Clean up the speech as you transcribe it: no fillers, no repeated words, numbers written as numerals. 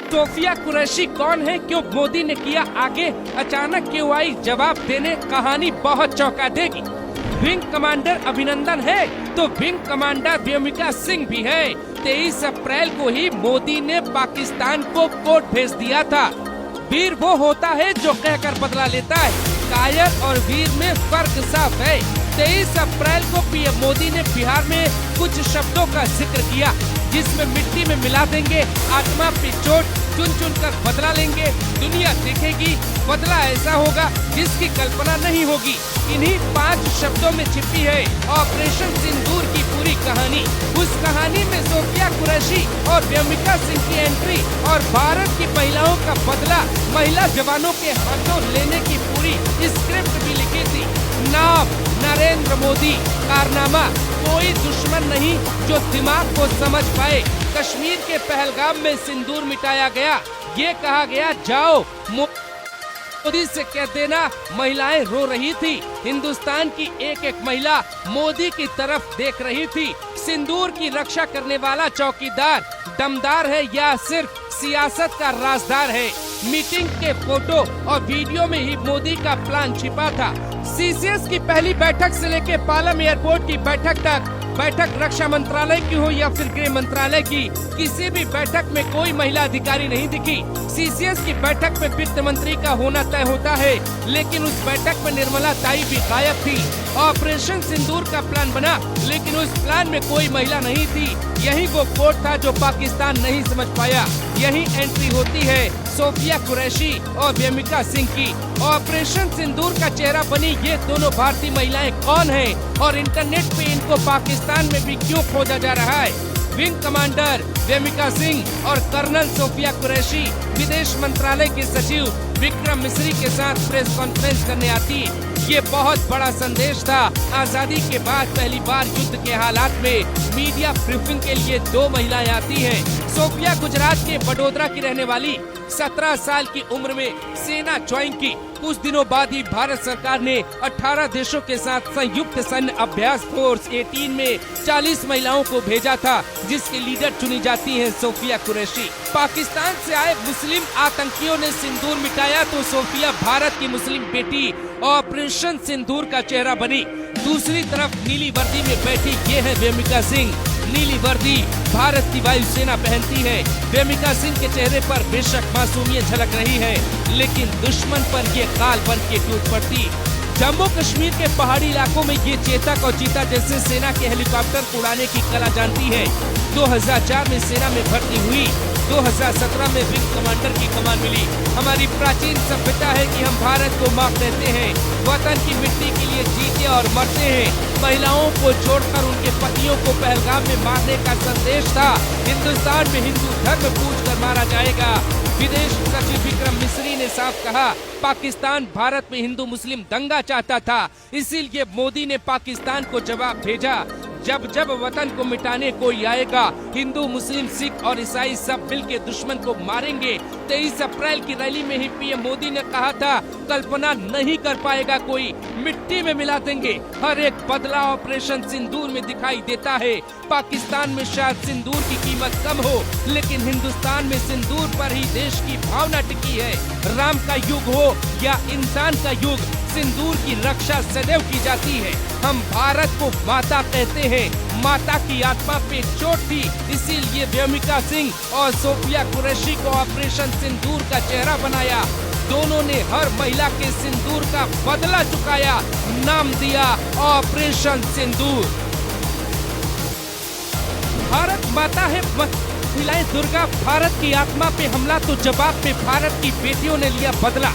Sophia Qureshi कौन है, क्यों मोदी ने किया आगे, अचानक क्यों आई जवाब देने, कहानी बहुत चौंका देगी। विंग कमांडर अभिनंदन है तो विंग कमांडर व्योमिका सिंह भी है। 23 अप्रैल को ही मोदी ने पाकिस्तान को कोर्ट भेज दिया था। वीर वो होता है जो कहकर बदला लेता है, कायर और वीर में फर्क साफ है। 23 अप्रैल को पीएम मोदी ने बिहार में कुछ शब्दों का जिक्र किया, जिसमें मिट्टी में मिला देंगे, आत्मा पे चोट, चुन चुन कर बदला लेंगे, दुनिया देखेगी, बदला ऐसा होगा जिसकी कल्पना नहीं होगी। इन्हीं 5 शब्दों में छिपी है ऑपरेशन सिंदूर की पूरी कहानी। उस कहानी में सोफिया कुरैशी और व्योमिका सिंह की एंट्री और भारत की महिलाओं का बदला महिला जवानों के हाथों लेने की पूरी स्क्रिप्ट भी लिखी थी। नाम नरेंद्र मोदी, कारनामा कोई दुश्मन नहीं जो दिमाग को समझ पाए। कश्मीर के पहलगाम में सिंदूर मिटाया गया, ये कहा गया जाओ मोदी से कह देना। महिलाएं रो रही थी, हिंदुस्तान की एक एक महिला मोदी की तरफ देख रही थी। सिंदूर की रक्षा करने वाला चौकीदार दमदार है या सिर्फ सियासत का राजदार है। मीटिंग के फोटो और वीडियो में ही मोदी का प्लान छिपा था। सीसीएस की पहली बैठक से लेकर पालम एयरपोर्ट की बैठक तक, बैठक रक्षा मंत्रालय की हो या फिर गृह मंत्रालय की, किसी भी बैठक में कोई महिला अधिकारी नहीं दिखी। सीसीएस की बैठक में वित्त मंत्री का होना तय होता है, लेकिन उस बैठक में निर्मला ताई भी गायब थी। ऑपरेशन सिंदूर का प्लान बना, लेकिन उस प्लान में कोई महिला नहीं थी। यही वो कोड था जो पाकिस्तान नहीं समझ पाया। यही एंट्री होती है सोफिया कुरैशी और व्योमिका सिंह की। ऑपरेशन सिंदूर का चेहरा बनी ये दोनों भारतीय महिलाएं कौन हैं और इंटरनेट पे इनको पाकिस्तान में भी क्यों खोजा जा रहा है। विंग कमांडर व्योमिका सिंह और कर्नल सोफिया कुरैशी विदेश मंत्रालय के सचिव विक्रम मिस्री के साथ प्रेस कॉन्फ्रेंस करने आती। ये बहुत बड़ा संदेश था। आजादी के बाद पहली बार युद्ध के हालात में मीडिया ब्रीफिंग के लिए 2 महिलाएं आती हैं। सोफिया गुजरात के बड़ोदरा की रहने वाली, 17 साल की उम्र में सेना ज्वाइन की। कुछ दिनों बाद ही भारत सरकार ने 18 देशों के साथ संयुक्त सैन्य अभ्यास फोर्स 18 में 40 महिलाओं को भेजा था, जिसके लीडर चुनी जाती हैं सोफिया कुरैशी। पाकिस्तान से आए मुस्लिम आतंकियों ने सिंदूर मिटाया तो सोफिया भारत की मुस्लिम बेटी ऑपरेशन सिंदूर का चेहरा बनी। दूसरी तरफ नीली वर्दी में बैठी ये है व्योमिका सिंह। नीली वर्दी भारत की वायुसेना पहनती है। व्योमिका सिंह के चेहरे पर बेशक मासूमियत झलक रही है, लेकिन दुश्मन पर ये काल बन के टूट पड़ती। जम्मू कश्मीर के पहाड़ी इलाकों में ये चेतक और चीता जैसे सेना के हेलीकॉप्टर को उड़ाने की कला जानती है। 2004 में सेना में भर्ती हुई, 2017 में विंग कमांडर की कमान मिली। हमारी प्राचीन सभ्यता है कि हम भारत को माँ कहते हैं, वतन की मिट्टी के लिए जीते और मरते हैं। महिलाओं को छोड़कर उनके पतियों को पहलगाम में मारने का संदेश था। हिंदुस्तान में हिंदू धर्म पूछ कर मारा जाएगा। विदेश सचिव विक्रम मिस्री ने साफ कहा, पाकिस्तान भारत में हिंदू मुस्लिम दंगा चाहता था, इसीलिए मोदी ने पाकिस्तान को जवाब भेजा। जब जब वतन को मिटाने कोई आएगा, हिंदू मुस्लिम सिख और ईसाई सब मिल के दुश्मन को मारेंगे। 23 अप्रैल की रैली में ही पीएम मोदी ने कहा था, कल्पना नहीं कर पाएगा कोई, मिट्टी में मिला देंगे। हर एक बदला ऑपरेशन सिंदूर में दिखाई देता है। पाकिस्तान में शायद सिंदूर की कीमत कम हो, लेकिन हिंदुस्तान में सिंदूर पर ही देश की भावना टिकी है। राम का युग हो या इंसान का युग, सिंदूर की रक्षा सदैव की जाती है। हम भारत को माता कहते हैं, माता की आत्मा पे चोट थी, इसीलिए व्योमिका सिंह और सोफिया कुरैशी को ऑपरेशन सिंदूर का चेहरा बनाया। दोनों ने हर महिला के सिंदूर का बदला चुकाया, नाम दिया ऑपरेशन सिंदूर। भारत माता है, महिलाएं दुर्गा। भारत की आत्मा पे हमला तो जवाब में भारत की बेटियों ने लिया बदला।